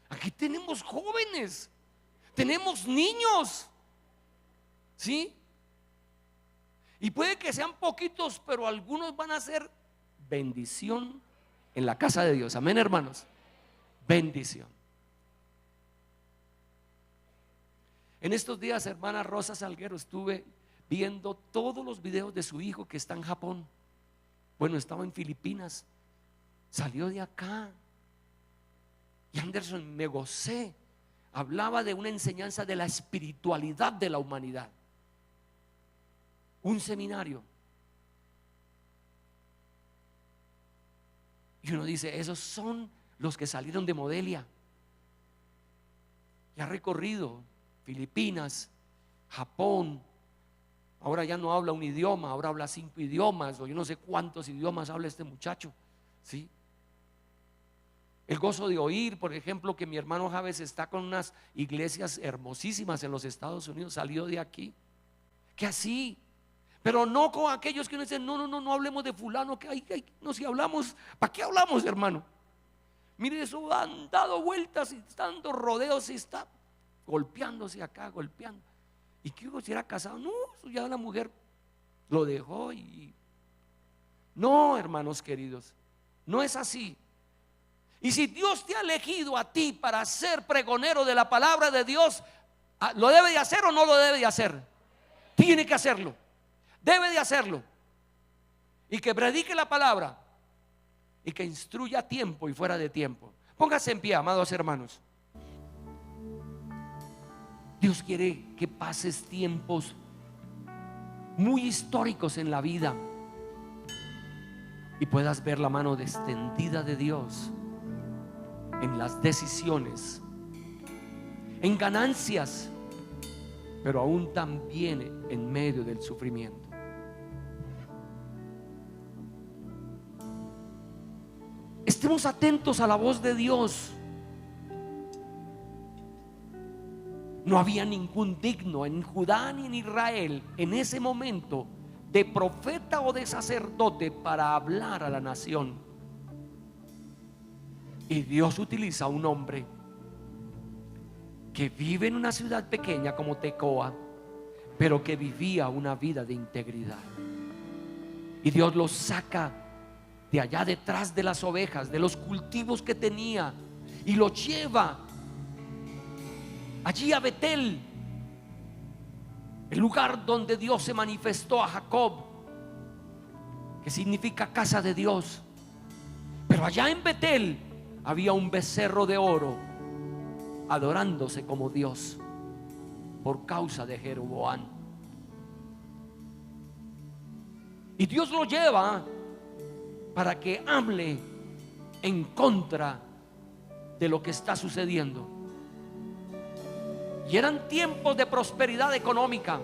Aquí tenemos jóvenes, tenemos niños, ¿sí? Y puede que sean poquitos, pero algunos van a ser bendición en la casa de Dios. Amén, hermanos. Bendición. En estos días, hermana Rosa Salguero, estuve viendo todos los videos de su hijo que está en Japón. Bueno, estaba en Filipinas, salió de acá. Y Anderson, me gocé. Hablaba de una enseñanza de la espiritualidad de la humanidad. Un seminario. Y uno dice, esos son los que salieron de Modelia. Y ha recorrido Filipinas, Japón. Ahora ya no habla un idioma, ahora habla 5 idiomas, o yo no sé cuántos idiomas habla este muchacho, ¿sí? El gozo de oír, por ejemplo, que mi hermano Javes está con unas iglesias hermosísimas en los Estados Unidos, salió de aquí. Que así, pero no con aquellos que nos dicen, no hablemos de fulano, no, si hablamos, ¿para qué hablamos, hermano? Mire, eso han dado vueltas y están dando rodeos y está golpeándose acá, golpeando. ¿Y qué hubo si era casado? No, eso ya la mujer lo dejó y... No, hermanos queridos, no es así. Y si Dios te ha elegido a ti para ser pregonero de la palabra de Dios, ¿lo debe de hacer o no lo debe de hacer? Tiene que hacerlo, debe de hacerlo. Y que predique la palabra y que instruya a tiempo y fuera de tiempo. Póngase en pie, amados hermanos. Dios quiere que pases tiempos muy históricos en la vida y puedas ver la mano extendida de Dios en las decisiones, en ganancias, pero aún también en medio del sufrimiento. Estemos atentos a la voz de Dios. No había ningún digno en Judá ni en Israel en ese momento de profeta o de sacerdote para hablar a la nación. Y Dios utiliza a un hombre que vive en una ciudad pequeña como Tecoa, pero que vivía una vida de integridad. Y Dios lo saca de allá detrás de las ovejas, de los cultivos que tenía, y lo lleva allí a Betel, el lugar donde Dios se manifestó a Jacob, que significa casa de Dios. Pero allá en Betel había un becerro de oro adorándose como Dios por causa de Jeroboam. Y Dios lo lleva para que hable en contra de lo que está sucediendo. Y eran tiempos de prosperidad económica,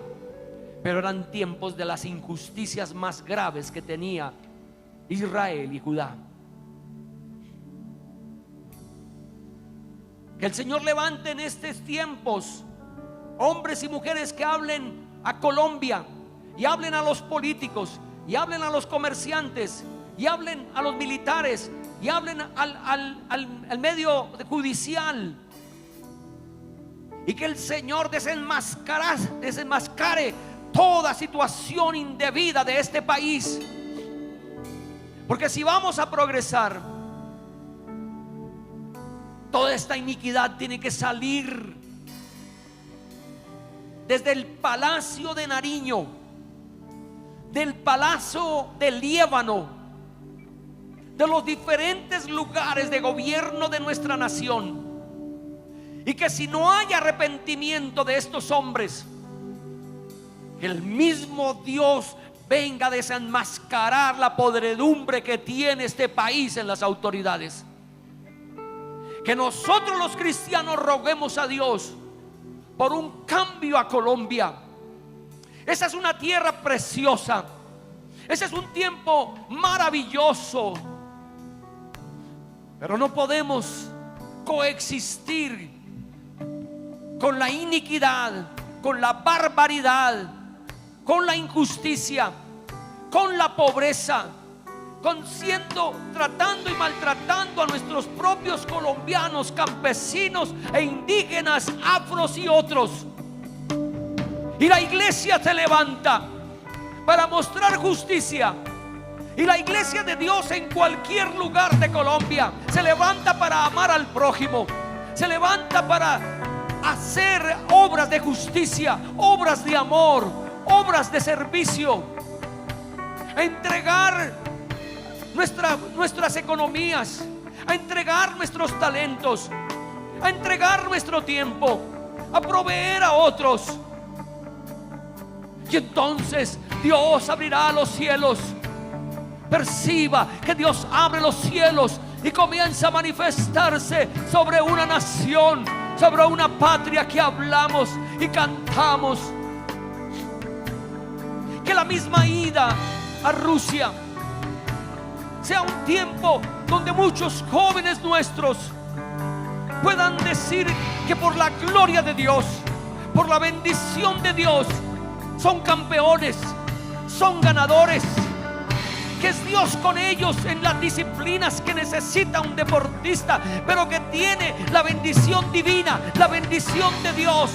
pero eran tiempos de las injusticias más graves que tenía Israel y Judá. Que el Señor levante en estos tiempos hombres y mujeres que hablen a Colombia, y hablen a los políticos, y hablen a los comerciantes, y hablen a los militares, y hablen al medio judicial. Y que el Señor desenmascare toda situación indebida de este país. Porque si vamos a progresar, toda esta iniquidad tiene que salir desde el Palacio de Nariño, del Palacio de Líbano, de los diferentes lugares de gobierno de nuestra nación. Y que si no hay arrepentimiento de estos hombres, que el mismo Dios venga a desenmascarar la podredumbre que tiene este país en las autoridades. Que nosotros los cristianos roguemos a Dios por un cambio a Colombia. Esa es una tierra preciosa, ese es un tiempo maravilloso, pero no podemos coexistir con la iniquidad, con la barbaridad, con la injusticia, con la pobreza, tratando y maltratando a nuestros propios colombianos, campesinos e indígenas, afros y otros. Y la iglesia se levanta para mostrar justicia. Y la iglesia de Dios en cualquier lugar de Colombia se levanta para amar al prójimo, se levanta para a hacer obras de justicia, obras de amor, obras de servicio, a entregar nuestras economías, a entregar nuestros talentos, a entregar nuestro tiempo, a proveer a otros. Y entonces Dios abrirá los cielos. Perciba que Dios abre los cielos y comienza a manifestarse sobre una nación, sobre una patria que hablamos y cantamos. Que la misma ida a Rusia sea un tiempo donde muchos jóvenes nuestros puedan decir que por la gloria de Dios, por la bendición de Dios, son campeones, son ganadores, que es Dios con ellos en las disciplinas que necesita un deportista, pero que tiene la bendición divina, la bendición de Dios.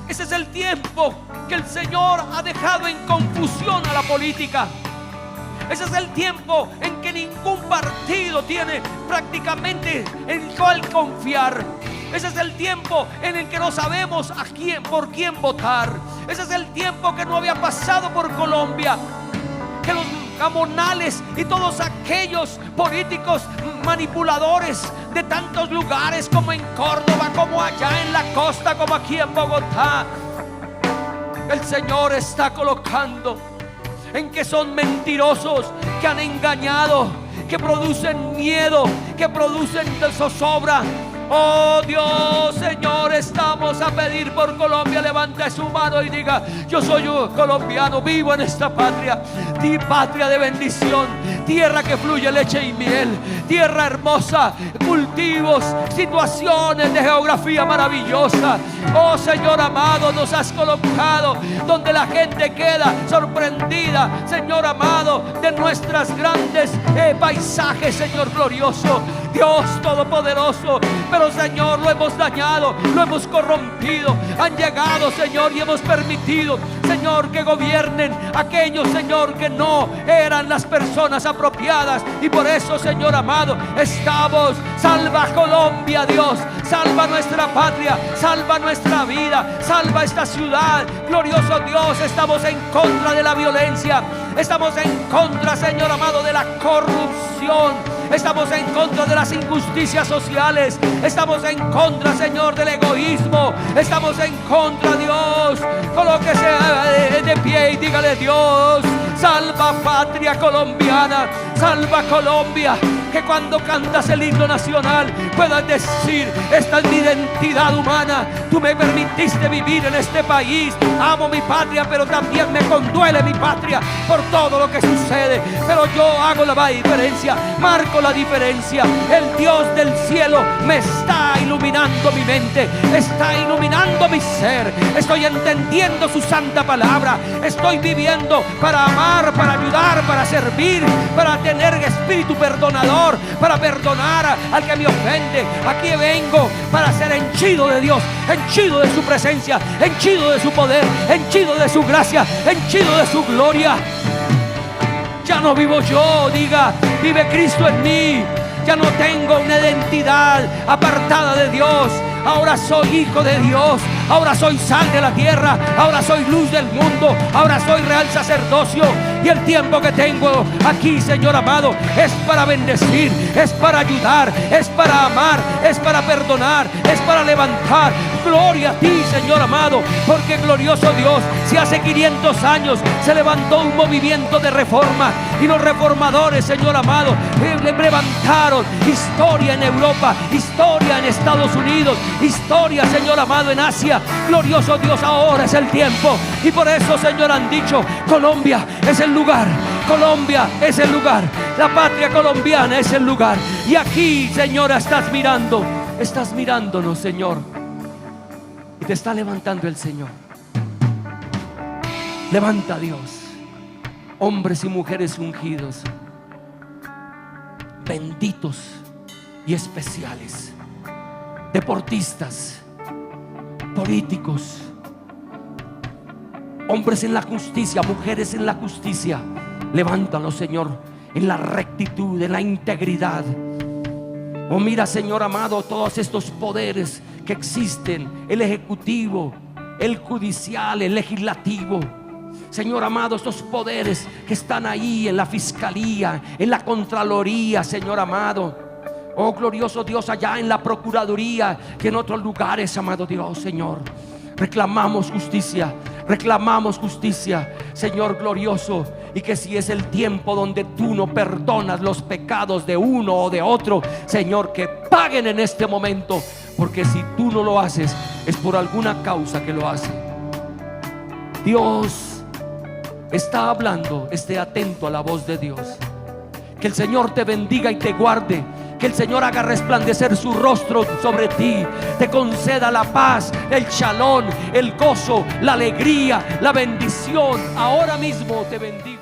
Ese es el tiempo que el Señor ha dejado en confusión a la política. Ese es el tiempo en que ningún partido tiene prácticamente en cuál confiar. Ese es el tiempo en el que no sabemos por quién votar. Ese es el tiempo que no había pasado por Colombia, que los gamonales y todos aquellos políticos manipuladores de tantos lugares, como en Córdoba, como allá en la costa, como aquí en Bogotá, el Señor está colocando en que son mentirosos, que han engañado, que producen miedo, que producen zozobra. Oh Dios, Señor, estamos a pedir por Colombia. Levante su mano y diga: yo soy un colombiano, vivo en esta patria, patria de bendición, tierra que fluye leche y miel, tierra hermosa, cultivos, situaciones de geografía maravillosa. Oh Señor amado, nos has colocado donde la gente queda sorprendida, Señor amado, de nuestras grandes paisajes, Señor glorioso, Dios todopoderoso. Pero Señor, lo hemos dañado, lo hemos corrompido. Han llegado, Señor, y hemos permitido, Señor, que gobiernen aquellos, Señor, que no eran las personas apropiadas. Y por eso, Señor amado, estamos: salva Colombia, Dios, salva nuestra patria, salva nuestra vida, salva esta ciudad, glorioso Dios. Estamos en contra de la violencia, estamos en contra, Señor amado, de la corrupción. Estamos en contra de las injusticias sociales. Estamos en contra, Señor, del egoísmo. Estamos en contra, Dios. Colóquese de pie y dígale: Dios, salva patria colombiana, salva Colombia. Que cuando cantas el himno nacional puedas decir: esta es mi identidad humana. Tú me permitiste vivir en este país. Amo mi patria, pero también me conduele mi patria por todo lo que sucede. Pero yo hago la diferencia, marco la diferencia. El Dios del cielo me está iluminando mi mente, está iluminando mi ser. Estoy entendiendo su santa palabra. Estoy viviendo para amar, para ayudar, para servir, para tener espíritu perdonador, para perdonar al que me ofende. Aquí vengo para ser henchido de Dios, henchido de su presencia, henchido de su poder, henchido de su gracia, henchido de su gloria. Ya no vivo yo, diga: vive Cristo en mí. Ya no tengo una identidad apartada de Dios. Ahora soy hijo de Dios. Ahora soy sal de la tierra. Ahora soy luz del mundo. Ahora soy real sacerdocio. Y el tiempo que tengo aquí, Señor amado, es para bendecir, es para ayudar, es para amar, es para perdonar, es para levantar. Gloria a ti, Señor amado, porque glorioso Dios, si hace 500 años se levantó un movimiento de reforma y los reformadores, Señor amado, levantaron historia en Europa, historia en Estados Unidos, historia, Señor amado, en Asia. Glorioso Dios, ahora es el tiempo. Y por eso, Señor, han dicho: Colombia es el lugar, Colombia es el lugar, la patria colombiana es el lugar. Y aquí, Señora, estás mirándonos, Señor, y te está levantando el Señor. Levanta, Dios, hombres y mujeres ungidos, benditos y especiales, deportistas, políticos, hombres en la justicia, mujeres en la justicia. Levántanos, Señor, en la rectitud, en la integridad. Oh, mira, Señor amado, todos estos poderes que existen, el ejecutivo, el judicial, el legislativo. Señor amado, estos poderes que están ahí en la fiscalía, en la contraloría, Señor amado. Oh, glorioso Dios, allá en la procuraduría, que en otros lugares, amado Dios, Señor. Reclamamos justicia, Señor glorioso. Y que si es el tiempo donde tú no perdonas los pecados de uno o de otro, Señor, que paguen en este momento. Porque si tú no lo haces, es por alguna causa que lo hace. Dios está hablando, esté atento a la voz de Dios. Que el Señor te bendiga y te guarde. Que el Señor haga resplandecer su rostro sobre ti, te conceda la paz, el shalom, el gozo, la alegría, la bendición. Ahora mismo te bendigo.